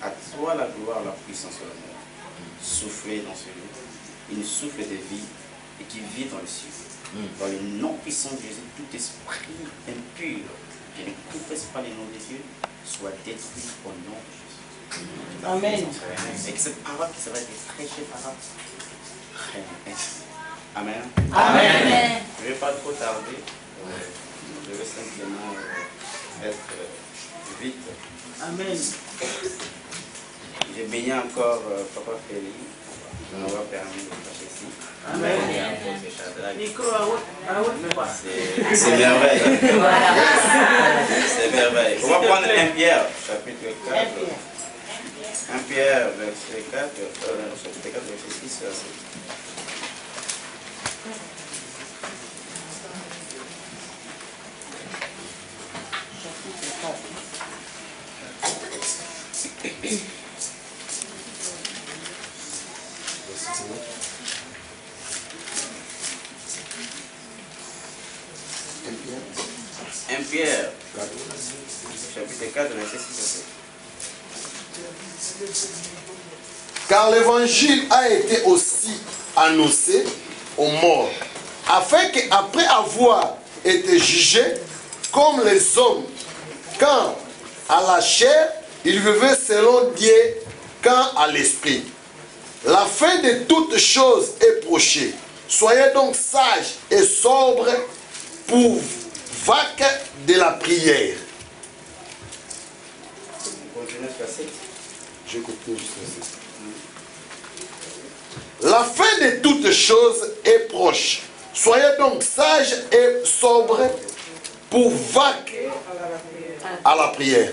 À toi la gloire, la puissance et l'honneur. Soufflez dans ce lieu. Une souffle de vie et qui vit dans le ciel. Dans le nom puissant de Jésus, tout esprit impur qui ne confesse pas les noms de Dieu soit détruit au nom de Jésus. Amen. Et que cette parole qui sera prêchée par là. Amen. Amen. Je ne vais pas trop tarder. Je vais simplement être vite. Amen. J'ai béni encore Papa Félix. Je m'en vais permis de passer ici. Amen. C'est merveille. C'est merveille. On va prendre 1 Pierre, chapitre 4. 1 Pierre, verset 4, chapitre 4, verset 6. Un Pierre, chapitre 4, verset 6. Car l'évangile a été aussi annoncé aux morts, afin qu'après avoir été jugés comme les hommes, quand à la chair, ils vivaient selon Dieu, quand à l'esprit. La fin de toutes choses est prochée. Soyez donc sages et sobres pour vaque de la prière. J'ai écouté jusqu'à ça. La fin de toutes choses est proche. Soyez donc sages et sobres pour vaque à la prière.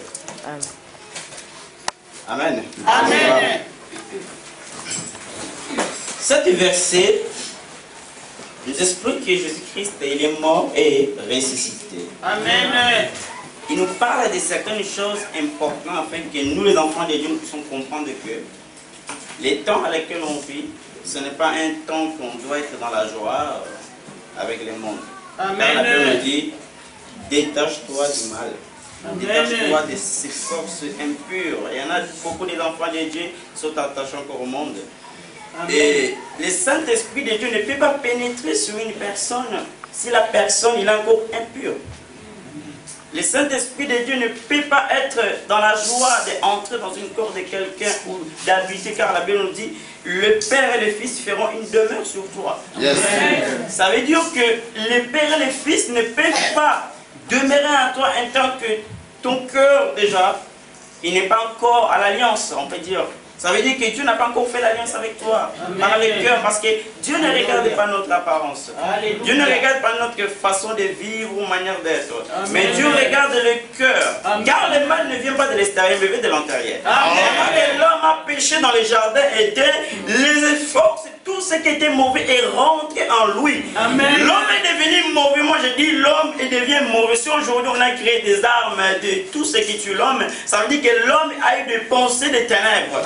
Amen. Amen. Cet verset nous explique que Jésus-Christ il est mort et ressuscité. Amen. Il nous parle de certaines choses importantes afin que nous, les enfants de Dieu, nous puissions comprendre que les temps à lesquels on vit, ce n'est pas un temps qu'on doit être dans la joie avec le monde. Amen. La Bible nous dit, détache-toi du mal. Détache-toi de ces forces impures. Il y en a beaucoup d'enfants de Dieu qui sont attachés encore au monde. Amen. Et le Saint-Esprit de Dieu ne peut pas pénétrer sur une personne si la personne est encore impure. Le Saint-Esprit de Dieu ne peut pas être dans la joie d'entrer dans une corps de quelqu'un ou d'habiter, car la Bible nous dit, le Père et le Fils feront une demeure sur toi. Yes. Ça veut dire que le Père et le Fils ne peuvent pas demeurer en toi en tant que ton cœur déjà, il n'est pas encore à l'alliance, on peut dire. Ça veut dire que Dieu n'a pas encore fait l'alliance avec toi, par le cœur, parce que Dieu ne regarde pas notre apparence. Alléluia. Dieu ne regarde pas notre façon de vivre ou manière d'être. Mais Dieu regarde le cœur. Car le mal ne vient pas de l'extérieur, mais vient de l'intérieur. Quand l'homme a péché dans le jardin Éden, les efforts, tout ce qui était mauvais est rentré en lui. L'homme est devenu mauvais. Moi je dis l'homme devient mauvais. Si aujourd'hui on a créé des armes de tout ce qui tue l'homme, ça veut dire que l'homme a eu des pensées des ténèbres.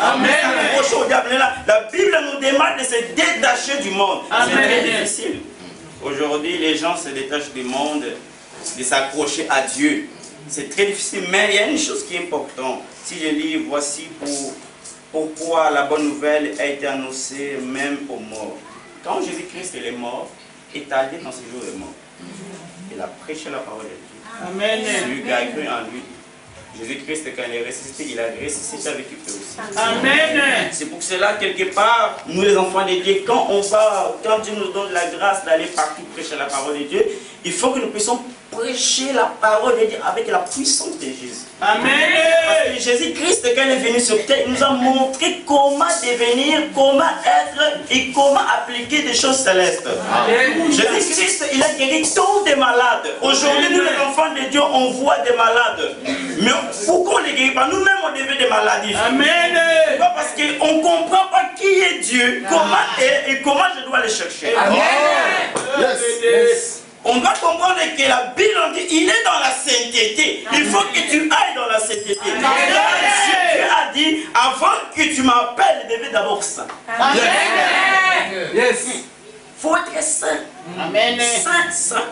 La Bible nous demande de se détacher du monde. C'est très difficile. Aujourd'hui, les gens se détachent du monde, de s'accrocher à Dieu. C'est très difficile, mais il y a une chose qui est importante. Si je lis, voici pourquoi la bonne nouvelle a été annoncée même aux morts. Quand Jésus-Christ est mort, est allé dans ce jour de mort. Il a prêché la parole de Dieu. Amen. Celui qui a cru en lui. Jésus-Christ, quand il est ressuscité, il a ressuscité avec eux aussi. Amen. C'est pour cela, quelque part, nous les enfants de Dieu, quand Dieu nous donne la grâce d'aller partout prêcher la parole de Dieu, il faut que nous puissions prêcher la parole de Dieu avec la puissance de Jésus. Amen. Parce que Jésus-Christ, quand il est venu sur terre, il nous a montré comment devenir, comment être et comment appliquer des choses célestes. Jésus-Christ, il a guéri tant de malades. Aujourd'hui, nous les enfants de Dieu, on voit des malades. Mais pourquoi on ne les guérit pas? Nous-mêmes, on devient des maladies. Amen. Pourquoi? Parce qu'on ne comprend pas qui est Dieu, comment est et comment je dois le chercher. Amen. Yes. On doit comprendre que la Bible dit il est dans la sainteté. Il faut que tu ailles dans la sainteté. Dieu a dit avant que tu m'appelles, je devais d'abord saint. Amen. Yes. Il faut être saint. Amen. Saint.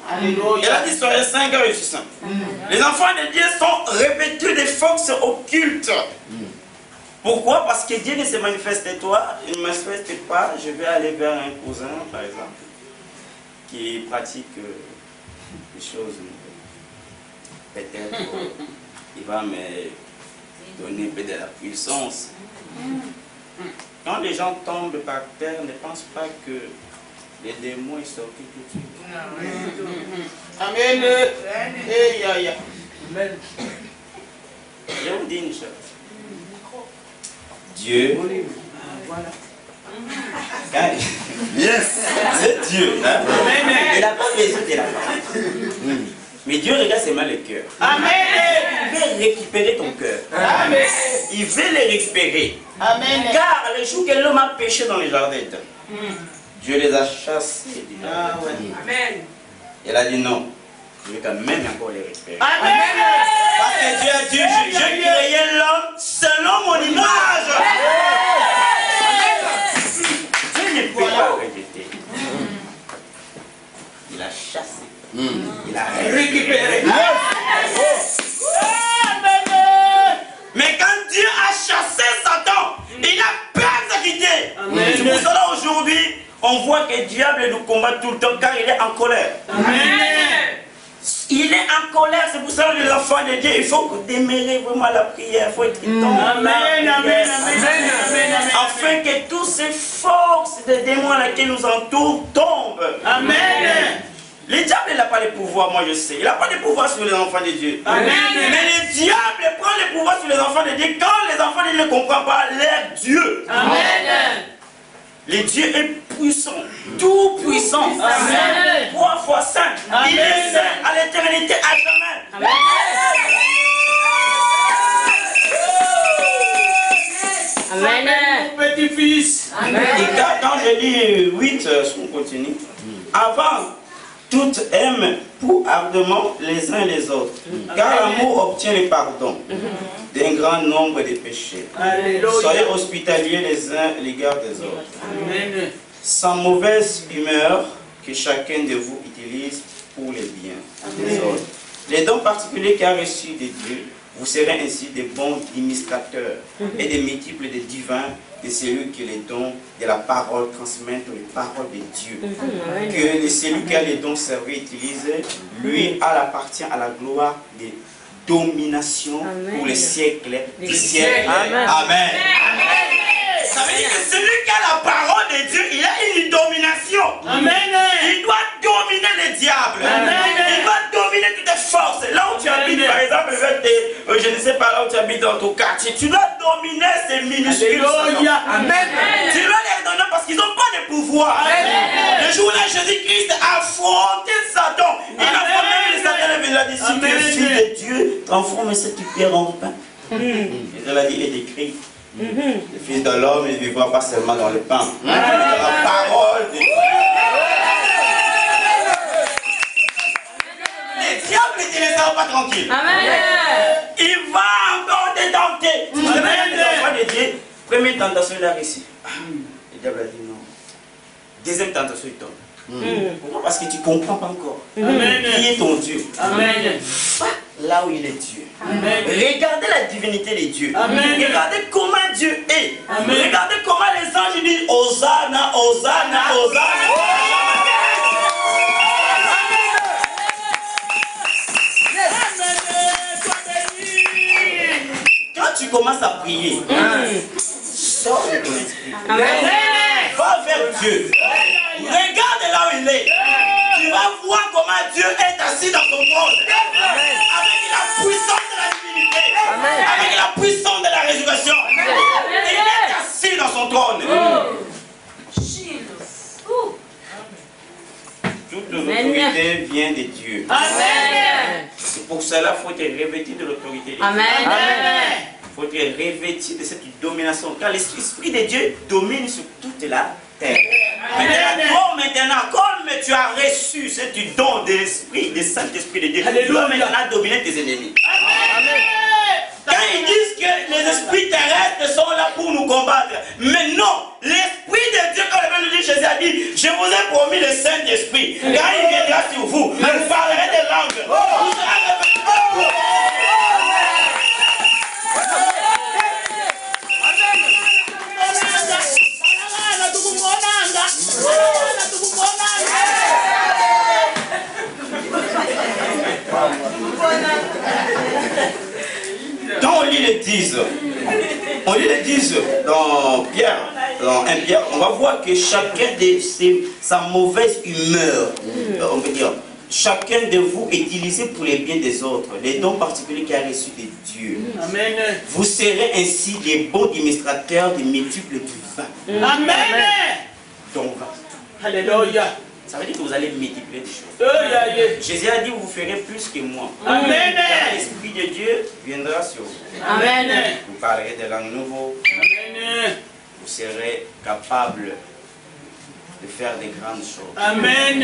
Alléluia. Il a dit soyez saint car je suis saint. Les enfants de Dieu sont revêtus des forces occultes. Pourquoi? Parce que Dieu ne se manifeste toi, il ne manifeste pas. Je vais aller vers un cousin, par exemple, qui pratique des choses. Peut-être il va me donner un peu de la puissance. Quand les gens tombent par terre, ne pense pas que les démons ils sortent tout de suite. Amen. Amen. Je vous dis une chose. Dieu. Yes. C'est Dieu. Hein? Il n'a pas besoin de la parole. Mais Dieu regarde seulement le cœur. Amen. Il veut récupérer ton cœur. Amen. Il veut le récupérer. Amen. Car le jour que l'homme a péché dans les jardins, Dieu les a chassés. Ah, ouais. Amen. Il a dit non. Je vais quand même encore les récupérer. Amen. Parce que Dieu a dit, je créais l'homme selon mon image. Dieu ne peut pas rejeter. Il a chassé. Il a récupéré. Mais quand Dieu a chassé Satan, il a persécuté. C'est pour cela aujourd'hui, on voit que le diable nous combat tout le temps car il est en colère. Amen. Il est en colère, c'est pour ça que les enfants de Dieu, il faut démarrer vraiment la prière, il faut être amen, amen, afin que toutes ces forces de démons à laquelle nous entourent tombent. Amen. Le diable n'a pas le pouvoir, moi je sais. Il n'a pas de pouvoir sur les enfants de Dieu. Amen. Mais le diable prend le pouvoir sur les enfants de Dieu quand les enfants de Dieu ne comprennent pas leur Dieu. Amen. Le Dieu est puissant, tout puissant. Amen. 3 fois saint. Il est saint à l'éternité, à jamais. Amen. Amen. Mon petit-fils. Et quand je lis 8, on continue. Avant, toutes aiment pour ardemment les uns les autres. Car l'amour obtient le pardon d'un grand nombre de péchés. Alléluia. Soyez hospitaliers les uns à l'égard des autres. Amen. Sans mauvaise humeur que chacun de vous utilise pour les biens des autres. Les dons particuliers qu'il a reçus de Dieu, vous serez ainsi de bons administrateurs et des multiples de divins de celui qui les dons de la parole transmettent les paroles de Dieu. Que celui qui a les dons servis et utilisés, lui appartient à la gloire de domination pour les siècles du siècle. Amen. Amen. Ça veut dire que celui qui a la parole de Dieu, il a une domination. Amen. Il doit dominer le diable. Amen. Il doit dominer toutes les forces. Là où tu habites, par exemple, je ne sais pas là où tu habites dans ton quartier, tu dois dominer ces minuscules. Amen. Tu dois les donner parce qu'ils n'ont pas de pouvoir. Amen. Le jour où Jésus-Christ a affronté Satan, il a affronté le Satan et il a dit, si tu es fils de Dieu, transforme cette pierre en pain. Et il a dit, il est écrit. Le Fils de l'homme ne vivra pas seulement dans le pain, mais dans la parole de Dieu. Le diable ne te laissera pas tranquille. Amen. Il va encore te tenter. Amen. Les enfants de Dieu, première tentation, il a réussi. Le diable a dit non. Deuxième tentation, il tombe. Pourquoi? Parce que tu ne comprends pas encore. Amen. Qui est ton Dieu? Amen. Va là où il est Dieu. Amen. Regardez la divinité de Dieu. Amen. Regardez comment Dieu est. Amen. Regardez comment les anges disent Hosanna, Hosanna, Hosanna. Quand tu commences à prier, sors de ton esprit. Amen. Va vers Dieu. Regarde là où il est. Tu vas voir comment Dieu est assis dans son trône. Amen. Avec la puissance de la divinité. Amen. Avec la puissance de la résurrection. Amen. Il est assis dans son trône. Toute l'autorité vient de Dieu. Amen. C'est pour cela qu'il faut être revêtu de l'autorité de Dieu. Amen. Il faut être revêtu de cette domination. Car l'Esprit de Dieu domine sur toute la terre. Maintenant, comme tu as reçu ce don de l'Esprit, du Saint-Esprit de Dieu, tu dois maintenant dominer tes ennemis. Amen. Quand ils disent que les esprits terrestres sont là pour nous combattre, mais non, l'Esprit de Dieu, quand le Bible dit, Jésus a dit, je vous ai promis le Saint-Esprit. Quand il viendra sur vous, vous parlerez des langues. Vous serez 10. On lit le 10 dans Pierre, dans 1 Pierre, on va voir que chacun de sa mauvaise humeur, on peut dire, chacun de vous est utilisé pour les biens des autres, les dons particuliers qu'il a reçus de Dieu. Amen. Vous serez ainsi les bons administrateurs des multiples du vin. Amen. Donc, alléluia. Ça veut dire que vous allez multiplier des choses. Jésus a dit, vous ferez plus que moi. Amen. L'Esprit de Dieu viendra sur vous. Amen. Vous parlerez des langues nouvelles. Amen. Vous serez capable de faire des grandes choses. Amen.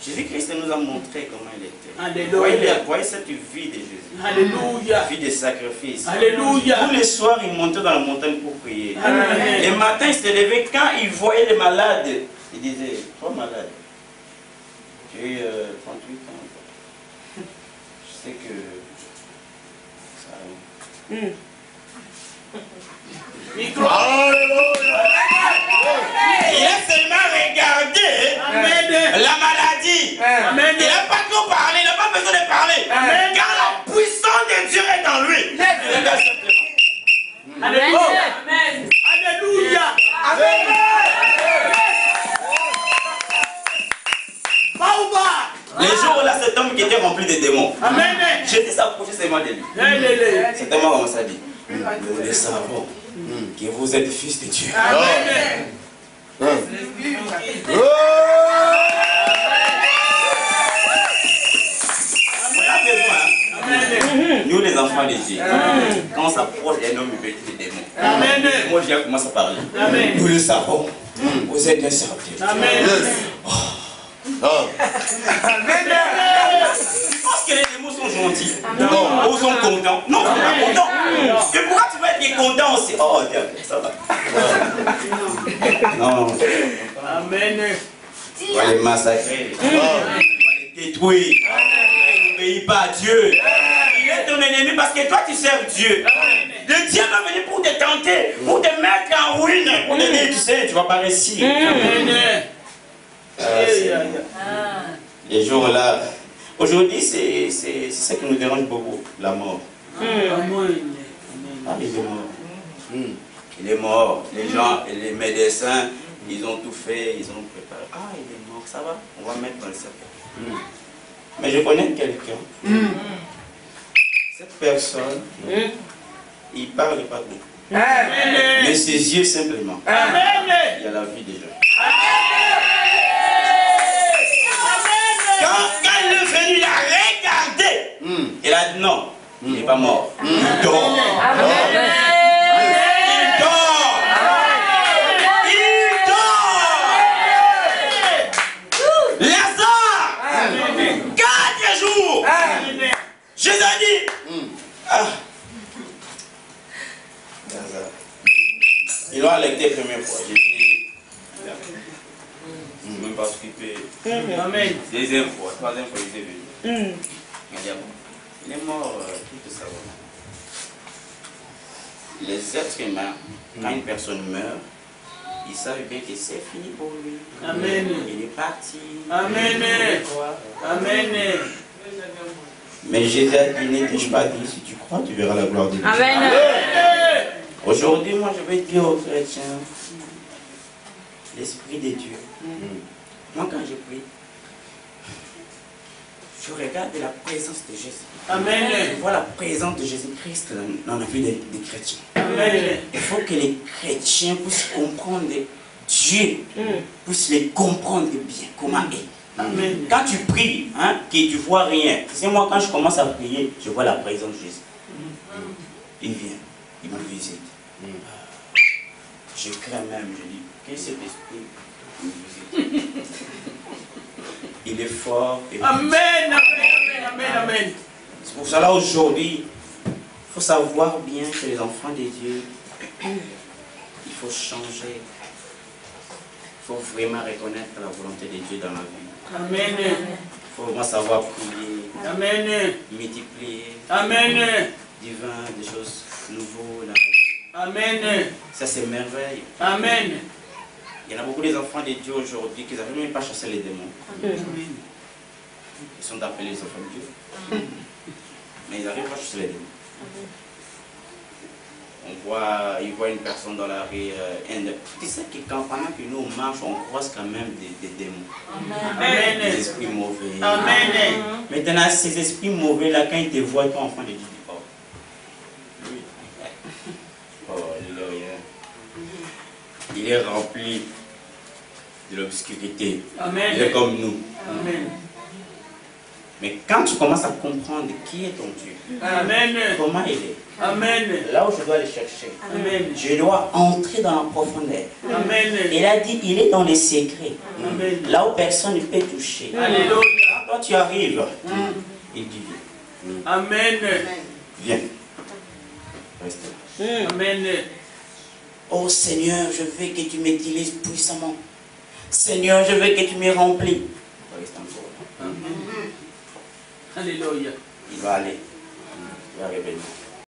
Jésus-Christ nous a montré comment il était. Alléluia. Voyez cette vie de Jésus. Alléluia. Vie de sacrifice. Alléluia. Tous les soirs, il montait dans la montagne pour prier. Amen. Le matin, il se levait. Quand il voyait les malades, il disait, toi malade, j'ai eu 38 ans. Je sais que ça arrive. Micro. Il a seulement regardé la maladie. Amen. Il n'a pas trop parlé, il n'a pas besoin de parler. Amen. Car la puissance de Dieu est en lui. Alléluia. Amen. Alléluia. Amen. Les jours où là, cet homme qui était rempli de démons, Jésus s'approchait seulement de lui. Cet homme a commencé à dire, nous le savons que vous êtes fils de Dieu. Amen. Nous les enfants de Dieu, quand on s'approche d'un homme vêtu de démons, moi je commence à parler. Nous le savons, vous êtes un serviteur. Amen. Tu penses que les démons sont gentils? Non. Ou sont contents? Non, ils sont pas contents. Et pourquoi tu vas être content aussi? Oh, tiens, ça va. Non. Amen. On va les massacrer. On va les détruire. On n'obéit pas à Dieu. Il est ton ennemi parce que toi tu sers Dieu. Le diable va venir pour te tenter, pour te mettre en ruine, pour te dire, tu sais, tu vas pas réussir. Amen. Les jours là, aujourd'hui c'est ce qui nous dérange beaucoup, la mort. Ah, il est mort. Il est mort. Les gens, les médecins, ils ont tout fait, ils ont préparé. Ah, il est mort, ça va, on va mettre dans le cercueil. Mais je connais quelqu'un. Cette personne, il ne parle pas beaucoup. Mais ses yeux simplement. Il y a la vie des gens. Quand il est venu, il a regardé. Il a dit non, il n'est pas mort. Il dort. Il dort. Il dort. Lazare, 4 jours. Jésus a dit, Lazare. Ils l'ont alerté la première fois. J'ai dit, même pas occupé. Amen. Deuxième fois, troisième fois, il est venu. Il est mort, tout ça. Les êtres humains, quand une personne meurt, ils savent bien que c'est fini pour lui. Amen. Il est parti. Amen. Amen. Mais Jésus a dit, ne t'ai pas dit, si tu crois, tu verras la gloire de Dieu. Amen. Aujourd'hui, moi, je vais dire aux chrétiens, l'Esprit de Dieu. Moi, quand je prie, je regarde la présence de Jésus. Amen. Je vois la présence de Jésus-Christ dans la vie des chrétiens. Amen. Il faut que les chrétiens puissent comprendre Dieu, puissent les comprendre bien, comment il est. Amen. Quand tu pries, que tu ne vois rien, c'est moi quand je commence à prier, je vois la présence de Jésus. Il vient, il me visite. Je crains même, je dis, qu'est-ce que cet esprit me visite? Il est fort. Et amen, amen, amen, amen. C'est pour cela aujourd'hui, il faut savoir bien que les enfants de Dieu, il faut changer. Il faut vraiment reconnaître la volonté de Dieu dans la vie. Amen. Il faut vraiment savoir prier. Amen. Multiplier. Amen. Divin, des choses nouvelles dans la vie. Amen. Ça c'est merveille. Amen. Il y en a beaucoup des enfants de Dieu aujourd'hui qui n'avaient même pas chassé les démons. Amen. Ils sont appelés les enfants de Dieu. Mais ils n'arrivent pas à chasser les démons. il voit une personne dans la rue. Tu sais que quand pendant que nous marchons, on croise quand même des démons. Amen. Des esprits mauvais. Amen. Maintenant, ces esprits mauvais-là, quand ils te voient, toi, enfant, ils disent, oh, lui, oh, il est rempli de l'obscurité. Amen. Il est comme nous. Amen. Mais quand tu commences à comprendre qui est ton Dieu, Amen. comment il est, Amen. là où je dois le chercher, Amen. je dois entrer dans la profondeur. Amen. Il a dit, il est dans les secrets, Amen. là où personne ne peut toucher. Alléluia. Quand tu arrives, il dit, Amen. viens. Reste là. Amen. Oh Seigneur, je veux que tu m'utilises puissamment. Seigneur, je veux que tu me remplis. Reste encore là. Alléluia. Il va aller. Il va revenir.